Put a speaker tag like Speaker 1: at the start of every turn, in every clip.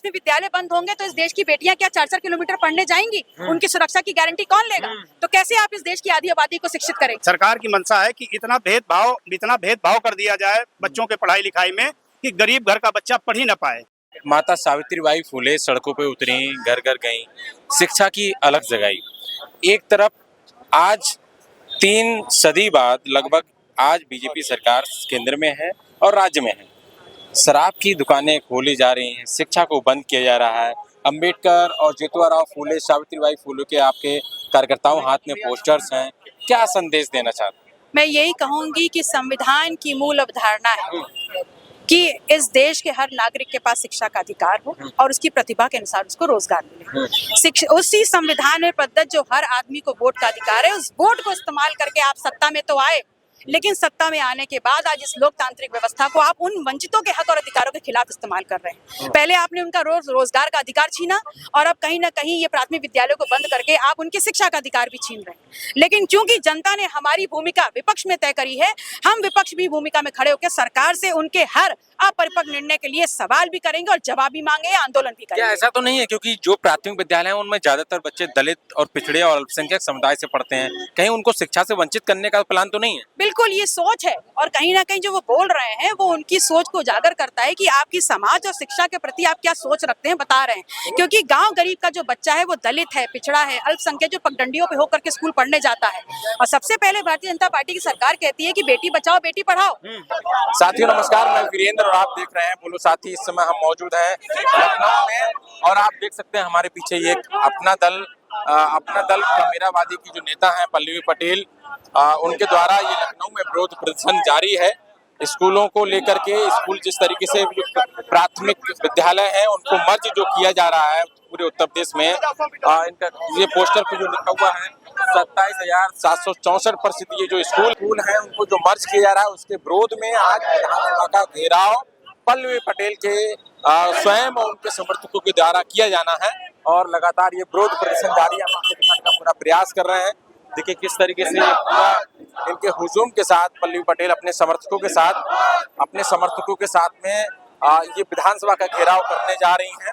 Speaker 1: प्राथमिक विद्यालय बंद होंगे तो इस देश की बेटियां क्या 4-4 किलोमीटर पढ़ने जाएंगी? उनकी सुरक्षा की गारंटी कौन लेगा? तो कैसे आप इस देश की आधी आबादी को शिक्षित करें?
Speaker 2: सरकार की मंशा है कि इतना भेदभाव कर दिया जाए बच्चों के पढ़ाई लिखाई में कि गरीब घर का बच्चा पढ़ ही ना पाए।
Speaker 3: माता सावित्रीबाई फुले सड़कों पे उतरी, घर घर गईं, शिक्षा की अलग जगाई। एक तरफ आज 3 सदी बाद लगभग आज बीजेपी सरकार केंद्र में है और राज्य में है। शराब की दुकानें खोली जा रही हैं, शिक्षा को बंद किया जा रहा है। अंबेडकर और ज्योतिबा फूले, सावित्रीबाई फुले के आपके कार्यकर्ताओं हाथ में पोस्टर्स हैं, क्या संदेश देना चाहते हैं?
Speaker 1: मैं यही कहूंगी कि संविधान की मूल अवधारणा है कि इस देश के हर नागरिक के पास शिक्षा का अधिकार हो और उसकी प्रतिभा के अनुसार उसको रोजगार मिले। उसी संविधान में प्रदत्त जो हर आदमी को वोट का अधिकार है, उस वोट को इस्तेमाल करके आप सत्ता में तो आए, लेकिन सत्ता में आने के बाद आज इस लोकतांत्रिक व्यवस्था को आप उन वंचितों के हक और अधिकारों के खिलाफ इस्तेमाल कर रहे हैं। पहले आपने उनका रोजगार का अधिकार छीना और अब कहीं ना कहीं ये प्राथमिक विद्यालयों को बंद करके आप उनकी शिक्षा का अधिकार भी छीन रहे हैं। लेकिन चूंकि जनता ने हमारी भूमिका विपक्ष में तय करी है, हम विपक्ष भी भूमिका में खड़े होकर सरकार से उनके हर अपरिपक्व निर्णय के लिए सवाल भी करेंगे और जवाब भी मांगे, आंदोलन भी करेंगे।
Speaker 3: क्या ऐसा तो नहीं है क्योंकि जो प्राथमिक विद्यालय हैं उनमें ज्यादातर बच्चे दलित और पिछड़े और अल्पसंख्यक समुदाय से पढ़ते हैं, कहीं उनको शिक्षा से वंचित करने का प्लान तो नहीं है?
Speaker 1: बिल्कुल ये सोच है और कहीं ना कहीं जो वो बोल रहे हैं वो उनकी सोच को उजागर करता है कि आपकी समाज और शिक्षा के प्रति आप क्या सोच रखते हैं, बता रहे हैं। क्योंकि गांव गरीब का जो बच्चा है वो दलित है, पिछड़ा है, अल्पसंख्यक जो पगडंडियों पे होकर के स्कूल पढ़ने जाता है। और सबसे पहले भारतीय जनता पार्टी की सरकार कहती है कि बेटी बचाओ बेटी पढ़ाओ।
Speaker 3: साथियों नमस्कार, मैं वीरेंद्र और आप देख रहे हैं बोलो साथी। इस समय हम मौजूद हैं लखनऊ में और आप देख सकते हैं हमारे पीछे ये अपना दल कमेरावादी की जो नेता है पल्लवी पटेल, उनके द्वारा ये लखनऊ में विरोध प्रदर्शन जारी है। स्कूलों को लेकर के स्कूल जिस तरीके से प्राथमिक विद्यालय हैं उनको मर्ज जो किया जा रहा है पूरे उत्तर प्रदेश में, इनका ये पोस्टर पे जो लिखा हुआ है 27,764 प्रसिद्ध ये जो स्कूल हैं उनको जो मर्ज किया जा रहा है उसके विरोध में आज विधानसभा का घेराव पल्लवी पटेल के स्वयं और उनके समर्थकों के द्वारा किया जाना है और लगातार ये विरोध प्रदर्शन जारी है। हम आपको दिखाने का पूरा प्रयास कर रहे हैं। देखिए किस तरीके से इनके हुजूम के साथ पल्लवी पटेल अपने समर्थकों के साथ में ये विधानसभा का घेराव करने जा रही हैं।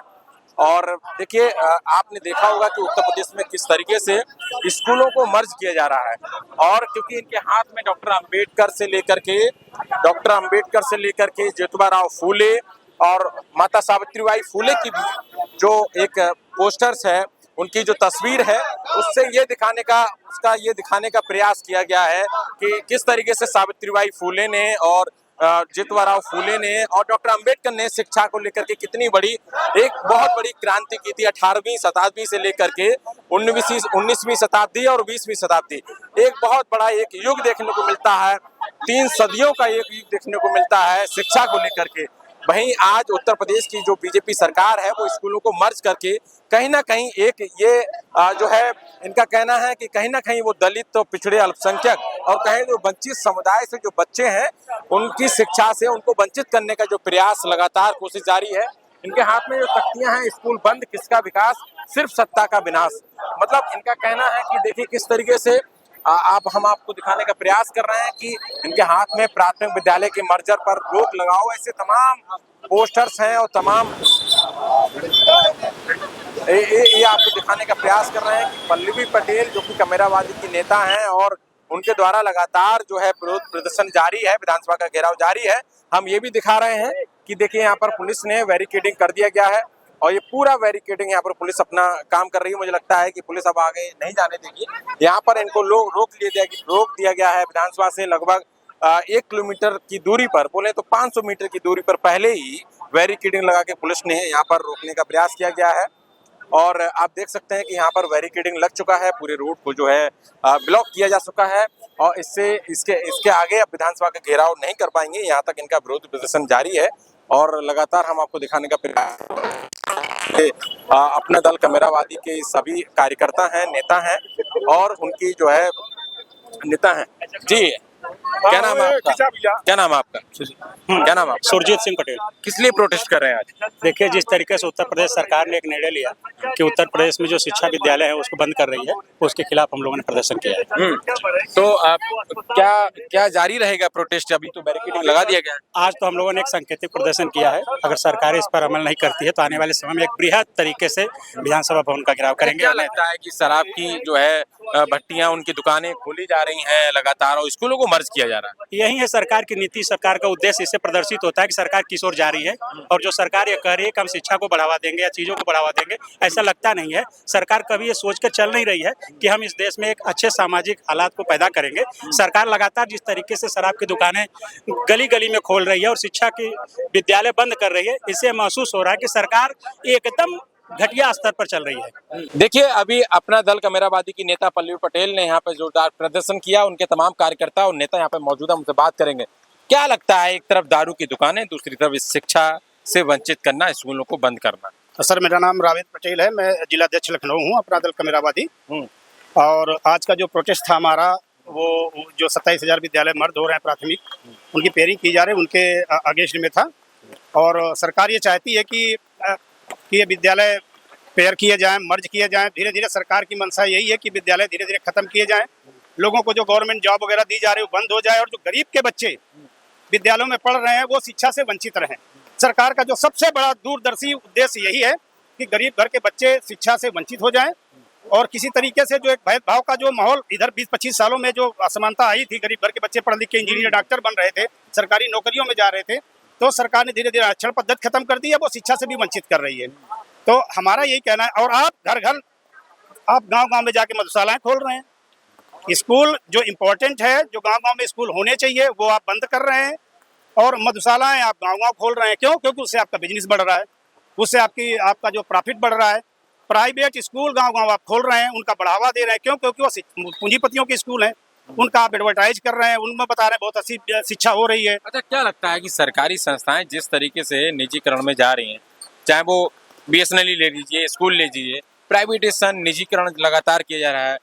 Speaker 3: और देखिए आपने देखा होगा कि उत्तर प्रदेश में किस तरीके से स्कूलों को मर्ज किया जा रहा है और क्योंकि इनके हाथ में डॉक्टर अंबेडकर से लेकर के ज्योतिबा फूले और माता सावित्रीबाई फुले की भी जो एक पोस्टर्स है, उनकी जो तस्वीर है उससे ये दिखाने का प्रयास किया गया है कि किस तरीके से सावित्रीबाई फुले ने और ज्योतिबा फुले ने और डॉक्टर अंबेडकर ने शिक्षा को लेकर के कितनी एक बहुत बड़ी क्रांति की थी। 18वीं शताब्दी से लेकर के 19वीं शताब्दी और 20वीं शताब्दी एक बहुत बड़ा एक युग देखने को मिलता है। 3 सदियों का एक युग देखने को मिलता है शिक्षा को लेकर के। वहीं आज उत्तर प्रदेश की जो बीजेपी सरकार है वो स्कूलों को मर्ज करके कहीं ना कहीं एक ये जो है इनका कहना है कि कहीं ना कहीं वो दलित तो पिछड़े अल्पसंख्यक और कहीं जो वंचित समुदाय से जो बच्चे हैं उनकी शिक्षा से उनको वंचित करने का जो प्रयास लगातार कोशिश जारी है। इनके हाथ में जो तख्तियां हैं स्कूल बंद किसका विकास सिर्फ सत्ता का विनाश, मतलब इनका कहना है कि देखिए किस तरीके से हम आपको दिखाने का प्रयास कर रहे हैं कि इनके हाथ में प्राथमिक विद्यालय के मर्जर पर रोक लगाओ ऐसे तमाम पोस्टर्स हैं और तमाम ये आपको दिखाने का प्रयास कर रहे हैं कि पल्लवी पटेल जो कि कमेरावादी की नेता हैं और उनके द्वारा लगातार जो है विरोध प्रदर्शन जारी है, विधानसभा का घेराव जारी है। हम ये भी दिखा रहे हैं कि देखिए यहाँ पर पुलिस ने बैरिकेडिंग कर दिया गया है और ये पूरा बैरिकेडिंग यहाँ पर पुलिस अपना काम कर रही है। मुझे लगता है कि पुलिस अब आगे नहीं जाने देगी। यहाँ पर इनको रोक दिया गया है विधानसभा से लगभग 1 किलोमीटर की दूरी पर, बोले तो 500 मीटर की दूरी पर पहले ही बैरिकेडिंग लगा के पुलिस ने यहाँ पर रोकने का प्रयास किया गया है। और आप देख सकते हैं कि यहाँ पर बैरिकेडिंग लग चुका है, पूरे रोड को जो है ब्लॉक किया जा चुका है और इसके आगे अब विधानसभा का घेराव नहीं कर पाएंगे। यहाँ तक इनका विरोध प्रदर्शन जारी है और लगातार हम आपको दिखाने का प्रयास अपना दल कमेरावादी के सभी कार्यकर्ता हैं, नेता हैं और उनकी जो है नेता हैं जी क्या नाम है आपका? क्या नाम है आपका? क्या नाम है आपका?
Speaker 4: सुरजीत सिंह पटेल।
Speaker 3: किस लिए प्रोटेस्ट कर रहे हैं आज?
Speaker 4: देखिए, जिस तरीके से उत्तर प्रदेश सरकार ने एक निर्णय लिया कि उत्तर प्रदेश में जो शिक्षा विद्यालय है उसको बंद कर रही है, उसके खिलाफ हम लोगों ने प्रदर्शन किया है।
Speaker 3: तो आप क्या क्या जारी रहेगा प्रोटेस्ट? अभी तो बैरिकेडिंग लगा दिया गया है।
Speaker 4: आज तो हम लोगों ने एक सांकेतिक प्रदर्शन किया है। अगर सरकार इस पर अमल नहीं करती है तो आने वाले समय में एक बृहद तरीके से विधानसभा भवन का घेराव करेंगे।
Speaker 3: क्या लगता है कि शराब की जो है भट्टियां, उनकी दुकानें खोली जा रही हैं लगातार और स्कूलों को मर्ज किया जा रहा है?
Speaker 4: यही है सरकार की नीति, सरकार का उद्देश्य इससे प्रदर्शित होता है कि सरकार किस ओर जा रही है। और जो सरकार ये कह रही है कि हम शिक्षा को बढ़ावा देंगे या चीजों को बढ़ावा देंगे, ऐसा लगता नहीं है। सरकार कभी ये सोच कर चल नहीं रही है कि हम इस देश में एक अच्छे सामाजिक हालात को पैदा करेंगे। सरकार लगातार जिस तरीके से शराब की दुकानें गली गली में खोल रही है और शिक्षा की विद्यालय बंद कर रही है, इससे महसूस हो रहा है कि सरकार एकदम घटिया स्तर पर चल रही है।
Speaker 3: देखिए, अभी अपना दल कमेराबादी की नेता पल्लवी पटेल ने यहाँ पे जोरदार प्रदर्शन किया। उनके तमाम कार्यकर्ता और नेता यहाँ पे मौजूद हैं, उनसे बात करेंगे। क्या लगता है, एक तरफ दारू की दुकानें, दूसरी तरफ इस शिक्षा से वंचित करना, स्कूलों को बंद करना?
Speaker 2: सर, मेरा नाम रावेद पटेल है, मैं जिलाध्यक्ष लखनऊ हूँ, अपना दल कमेराबादी। और आज का जो प्रोटेस्ट था हमारा, वो जो 27,000 विद्यालय मर्द हो रहे हैं प्राथमिक, उनकी पेयरिंग की जा रही है, उनके अगेंस्ट में था। और सरकार ये चाहती है कि ये विद्यालय पेयर किए जाएं, मर्ज किए जाएं। धीरे धीरे सरकार की मंशा यही है कि विद्यालय धीरे धीरे खत्म किए जाएं, लोगों को जो गवर्नमेंट जॉब वगैरह दी जा रही है वो बंद हो जाए, और जो गरीब के बच्चे विद्यालयों में पढ़ रहे हैं वो शिक्षा से वंचित रहें। सरकार का जो सबसे बड़ा दूरदर्शी उद्देश्य यही है कि गरीब घर के बच्चे शिक्षा से वंचित हो जाएं। और किसी तरीके से जो एक भेदभाव का जो माहौल इधर 20-25 सालों में जो असमानता आई थी, गरीब घर के बच्चे पढ़ लिख के इंजीनियर डॉक्टर बन रहे थे, सरकारी नौकरियों में जा रहे थे, तो सरकार ने धीरे धीरे आरक्षण पद्धति खत्म कर दी है, वो शिक्षा से भी वंचित कर रही है। तो हमारा यही कहना है। और आप घर घर, आप गांव गांव में जाके मधुशालाएं खोल रहे हैं। स्कूल जो इम्पोर्टेंट है, जो गांव गांव में स्कूल होने चाहिए, वो आप बंद कर रहे हैं। और मधुशालाएं आप गांव गांव खोल रहे हैं। क्यों? क्योंकि उससे आपका बिजनेस बढ़ रहा है, उससे आपका जो प्रॉफिट बढ़ रहा है। प्राइवेट स्कूल गांव गांव आप खोल रहे हैं, उनका बढ़ावा दे रहे हैं। क्यों? क्योंकि वो पूंजीपतियों के स्कूल हैं, उनका आप एडवर्टाइज कर रहे हैं, उनमें बता रहे हैं बहुत अच्छी शिक्षा हो रही है।
Speaker 3: अच्छा, क्या लगता है कि सरकारी संस्थाएं जिस तरीके से निजीकरण में जा रही हैं, चाहे वो BSNL ले लीजिए, स्कूल ले लीजिए, प्राइवेटेशन, निजीकरण लगातार किया जा रहा है।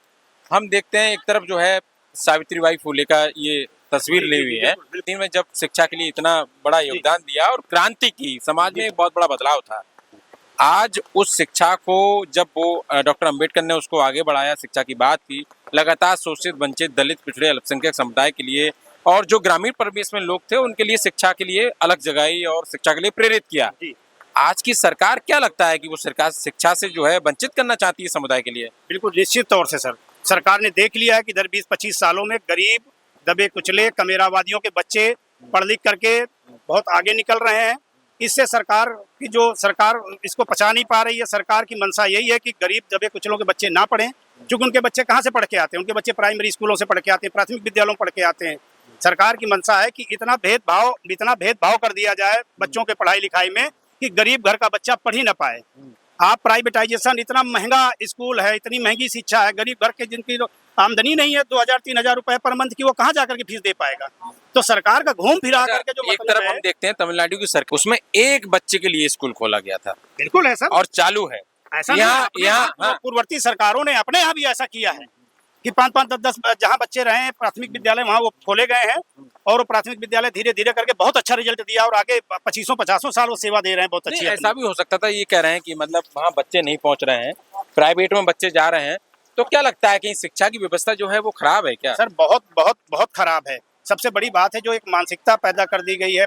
Speaker 3: हम देखते हैं एक तरफ जो है सावित्रीबाई फुले का ये तस्वीर ली हुई है, में जब शिक्षा के लिए इतना बड़ा योगदान दिया और क्रांति की, समाज में एक बहुत बड़ा बदलाव था। आज उस शिक्षा को जब वो डॉक्टर अंबेडकर ने उसको आगे बढ़ाया, शिक्षा की बात की, लगातार शोषित, वंचित, दलित, पिछड़े, अल्पसंख्यक समुदाय के लिए और जो ग्रामीण परिवेश में लोग थे उनके लिए शिक्षा के लिए अलग जगाई और शिक्षा के लिए प्रेरित किया। आज की सरकार, क्या लगता है कि वो सरकार शिक्षा से जो है वंचित करना चाहती है समुदाय के लिए?
Speaker 2: बिल्कुल निश्चित तौर से सर, सरकार ने देख लिया है कि इधर 20-25 सालों में गरीब, दबे कुचले, कमेरावादियों के बच्चे पढ़ लिख करके बहुत आगे निकल रहे हैं। इससे सरकार इसको पचा नहीं पा रही है। सरकार की मंशा यही है कि गरीब दबे कुचलों के बच्चे ना पढ़ें, क्योंकि उनके बच्चे कहाँ से पढ़ के आते हैं? उनके बच्चे प्राइमरी स्कूलों से पढ़ के आते हैं, प्राथमिक विद्यालयों में पढ़ के आते हैं। सरकार की मंशा है कि इतना भेदभाव कर दिया जाए बच्चों के पढ़ाई लिखाई में कि गरीब घर का बच्चा पढ़ ही ना पाए। आप प्राइवेटाइजेशन, इतना महंगा स्कूल है, इतनी महंगी शिक्षा है, गरीब घर के जिनकी आमदनी नहीं है 2,000-3,000 रुपए पर मंथ की, वो कहाँ जाकर के फीस दे पाएगा? तो सरकार का घूम फिरा करके जो
Speaker 3: एक तरफ हम देखते हैं तमिलनाडु की सरकार, उसमें एक बच्चे के लिए स्कूल खोला गया था।
Speaker 2: बिल्कुल है सर,
Speaker 3: और चालू है।
Speaker 2: ऐसा यहाँ पूर्ववर्ती सरकारों ने अपने यहाँ भी ऐसा किया है कि 5-5, 10-10 जहाँ बच्चे रहे हैं प्राथमिक विद्यालय, वहाँ वो खोले गए हैं। और वो प्राथमिक विद्यालय धीरे धीरे करके बहुत अच्छा रिजल्ट दिया और आगे 25-50 साल वो सेवा दे रहे हैं, बहुत अच्छी।
Speaker 3: ऐसा भी हो सकता था, ये कह रहे हैं कि मतलब वहाँ बच्चे नहीं पहुँच रहे हैं, प्राइवेट में बच्चे जा रहे हैं, तो क्या लगता है कि शिक्षा की व्यवस्था जो है वो खराब है क्या?
Speaker 2: सर, बहुत बहुत बहुत खराब है। सबसे बड़ी बात है जो एक मानसिकता पैदा कर दी गई है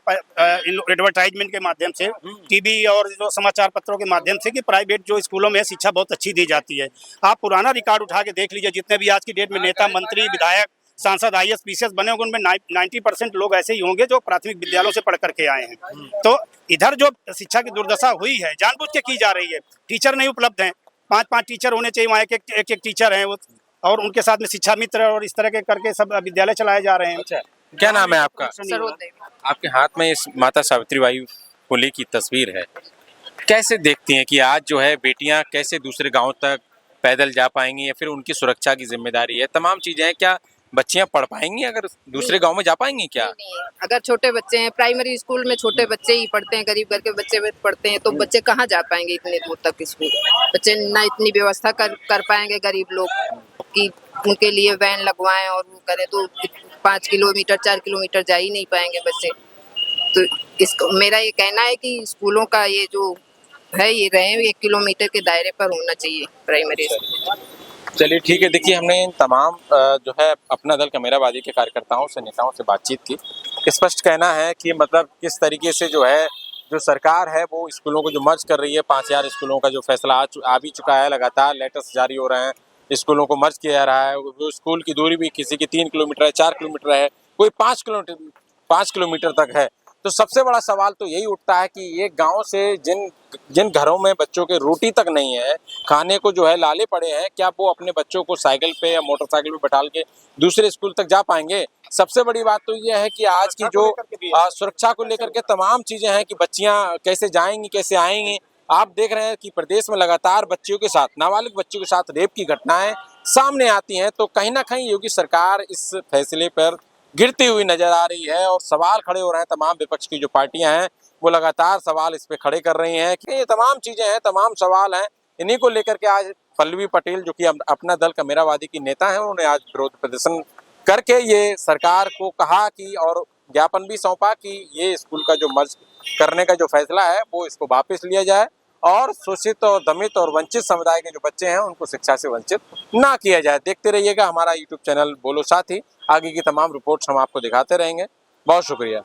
Speaker 2: एडवर्टाइजमेंट के माध्यम से, टीवी और जो समाचार पत्रों के माध्यम से, कि प्राइवेट जो स्कूलों में शिक्षा बहुत अच्छी दी जाती है। आप पुराना रिकॉर्ड उठा के देख लीजिए, जितने भी आज की डेट में नेता, मंत्री, विधायक, सांसद, IAS, PCS बने होंगे, उनमें 90% लोग ऐसे ही होंगे जो प्राथमिक विद्यालयों से पढ़ करके आए हैं। तो इधर जो शिक्षा की दुर्दशा हुई है जानबूझ के की जा रही है। टीचर नहीं उपलब्ध हैं, 5-5 टीचर होने चाहिए, वहाँ एक टीचर हैं वो, और उनके साथ में शिक्षा मित्र और इस तरह के करके सब विद्यालय चलाए जा रहे हैं।
Speaker 3: अच्छा, क्या नाम है आपका? आपके हाथ में इस माता सावित्रीबाई फुले की तस्वीर है, कैसे देखती हैं कि आज जो है बेटियां कैसे दूसरे गांव तक पैदल जा पाएंगी, या फिर उनकी सुरक्षा की जिम्मेदारी है, तमाम चीजें हैं, क्या बच्चियां पढ़ पाएंगी, अगर दूसरे गांव में जा पाएंगी क्या?
Speaker 5: नहीं, अगर छोटे बच्चे हैं, प्राइमरी स्कूल में छोटे बच्चे ही पढ़ते हैं, गरीब घर के बच्चे पढ़ते हैं, तो बच्चे कहाँ जा पाएंगे इतने दूर तक स्कूल? बच्चे ना इतनी व्यवस्था कर पाएंगे गरीब लोग कि उनके लिए वैन लगवाएं और वो करें, तो 5 किलोमीटर 4 किलोमीटर जा ही नहीं पाएंगे बच्चे। तो इसको मेरा ये कहना है कि स्कूलों का ये जो है ये रहे 1 किलोमीटर के दायरे पर होना चाहिए प्राइमरी स्कूल।
Speaker 3: चलिए ठीक है। देखिए, हमने इन तमाम जो है अपना दल कमेराबादी के कार्यकर्ताओं से, नेताओं से बातचीत की। स्पष्ट कहना है कि मतलब किस तरीके से जो है जो सरकार है वो स्कूलों को जो मर्ज कर रही है, 5000 स्कूलों का जो फैसला आ भी चुका है, लगातार लेटर्स जारी हो रहे हैं, स्कूलों को मर्ज किया जा रहा है। वो स्कूल की दूरी भी किसी की 3 किलोमीटर है, 4 किलोमीटर है, कोई 5 किलोमीटर तक है। तो सबसे बड़ा सवाल तो यही उठता है कि ये गांव से जिन घरों में बच्चों के रोटी तक नहीं है, खाने को जो है लाले पड़े हैं, क्या वो अपने बच्चों को साइकिल पे या मोटरसाइकिल पे बैठाल के दूसरे स्कूल तक जा पाएंगे? सबसे बड़ी बात तो ये है कि आज की जो सुरक्षा को लेकर के तमाम चीजें हैं कि बच्चियां कैसे जाएंगी, कैसे आएंगी। आप देख रहे हैं कि प्रदेश में लगातार बच्चियों के साथ, नाबालिग बच्चियों के साथ रेप की घटनाएं सामने आती हैं। तो कहीं ना कहीं योगी सरकार इस फैसले पर गिरती हुई नजर आ रही है और सवाल खड़े हो रहे हैं। तमाम विपक्ष की जो पार्टियां हैं वो लगातार सवाल इस पे खड़े कर रही हैं कि ये तमाम चीजें हैं, तमाम सवाल हैं। इन्हीं को लेकर के आज पल्लवी पटेल, जो कि अपना दल कमेरावादी की नेता है, उन्होंने आज विरोध प्रदर्शन करके ये सरकार को कहा कि, और ज्ञापन भी सौंपा कि ये स्कूल का जो मर्ज करने का जो फैसला है वो इसको वापस लिया जाए और शोषित और दमित और वंचित समुदाय के जो बच्चे हैं उनको शिक्षा से वंचित ना किया जाए। देखते रहिएगा हमारा यूट्यूब चैनल बोलो साथी। आगे की तमाम रिपोर्ट्स हम आपको दिखाते रहेंगे। बहुत शुक्रिया।